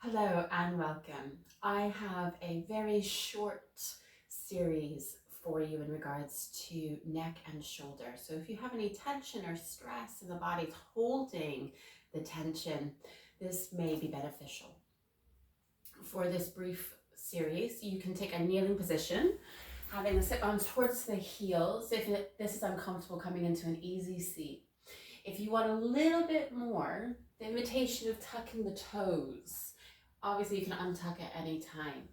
Hello and welcome. I have a very short series for you in regards to neck and shoulder. So if you have any tension or stress in the body, it's holding the tension, this may be beneficial. For this brief series, you can take a kneeling position, having the sit bones towards the heels. If this is uncomfortable, coming into an easy seat. If you want a little bit more, the invitation of tucking the toes. Obviously, you can untuck at any time.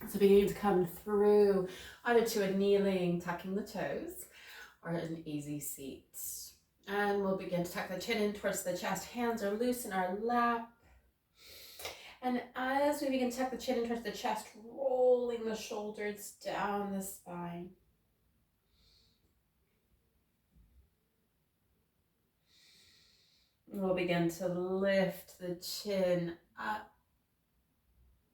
So beginning to come through either to a kneeling, tucking the toes, or an easy seat. And we'll begin to tuck the chin in towards the chest. Hands are loose in our lap. And as we begin to tuck the chin in towards the chest, rolling the shoulders down the spine. We'll begin to lift the chin up,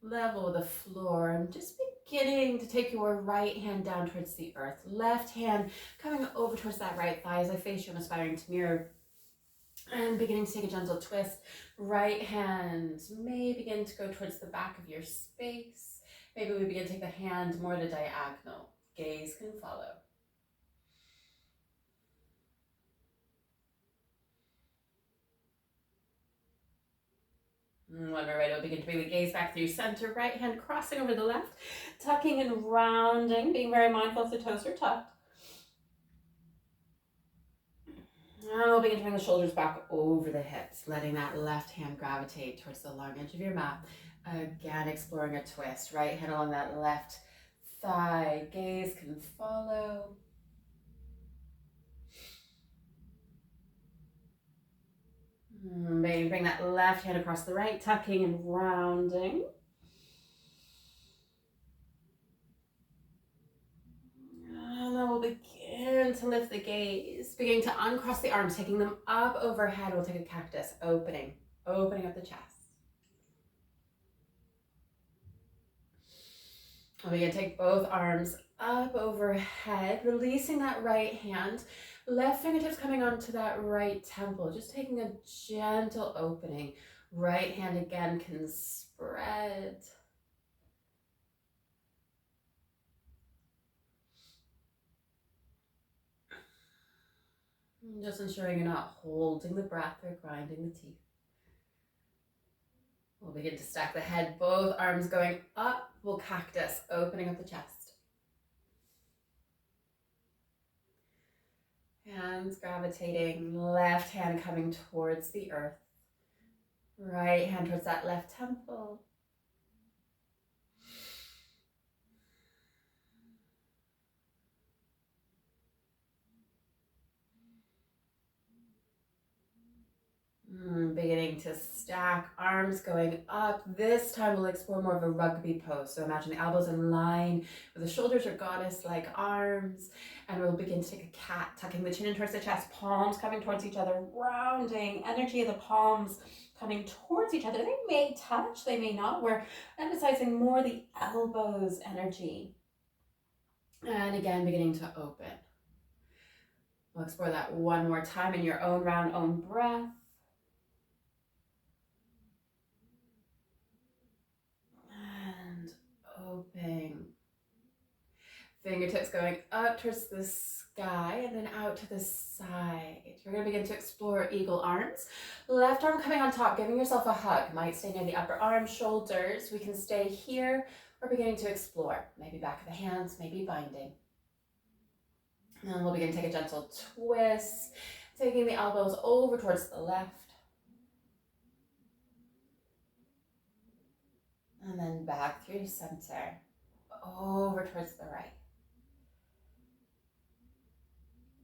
level with the floor, and just beginning to take your right hand down towards the earth. Left hand coming over towards that right thigh as I face you. I'm aspiring to mirror. And beginning to take a gentle twist. Right hand may begin to go towards the back of your space. Maybe we begin to take the hand more to diagonal. Gaze can follow. When we're ready, we'll begin to bring the gaze back through center. Right hand crossing over the left, tucking and rounding, being very mindful if the toes are tucked. And we'll begin to bring the shoulders back over the hips, letting that left hand gravitate towards the long edge of your mat. Again, exploring a twist. Right hand along that left thigh. Gaze can follow. Maybe bring that left hand across the right, tucking and rounding. And then we'll begin to lift the gaze, beginning to uncross the arms, taking them up overhead. We'll take a cactus, opening up the chest. We'll begin to take both arms up overhead, releasing that right hand. Left fingertips coming onto that right temple, just taking a gentle opening. Right hand again can spread. Just ensuring you're not holding the breath or grinding the teeth. We'll begin to stack the head, both arms going up. We'll cactus, opening up the chest. Hands gravitating, left hand coming towards the earth. Right hand towards that left temple. Beginning to stack, arms going up. This time we'll explore more of a rugby pose. So imagine the elbows in line with the shoulders or goddess-like arms. And we'll begin to take a cat, tucking the chin in towards the chest, palms coming towards each other, rounding, energy of the palms coming towards each other. They may touch, they may not. We're emphasizing more the elbows energy. And again, beginning to open. We'll explore that one more time in your own round, own breath. Open. Fingertips going up towards the sky and then out to the side. We're going to begin to explore eagle arms. Left arm coming on top, giving yourself a hug. Might stay near the upper arm, shoulders. We can stay here or beginning to explore. Maybe back of the hands, maybe binding. And we'll begin to take a gentle twist, taking the elbows over towards the left. And then back through center, over towards the right.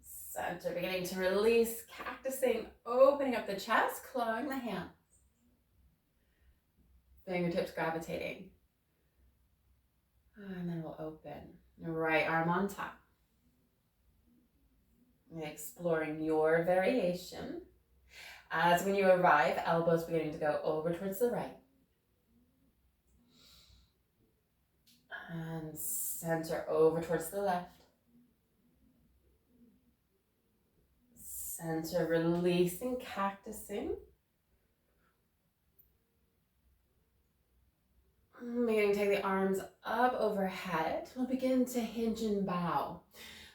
Center, beginning to release, cactusing, opening up the chest, clawing the hands. Fingertips gravitating. And then we'll open. Right arm on top. Exploring your variation. As when you arrive, elbows beginning to go over towards the right. And center over towards the left. Center, releasing, cactusing. Beginning to take the arms up overhead. We'll begin to hinge and bow.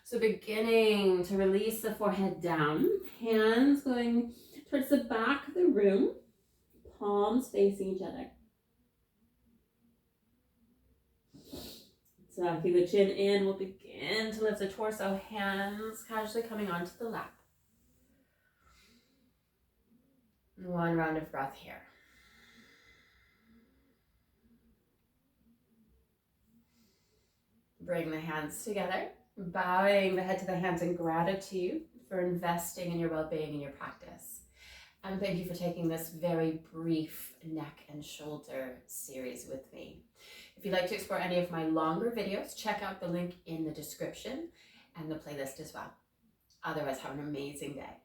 So beginning to release the forehead down, hands going towards the back of the room, palms facing each other. Tucking the chin in, we'll begin to lift the torso, hands casually coming onto the lap. One round of breath here. Bring the hands together, bowing the head to the hands in gratitude for investing in your well-being and your practice. And thank you for taking this very brief neck and shoulder series with me. If you'd like to explore any of my longer videos, check out the link in the description and the playlist as well. Otherwise, have an amazing day.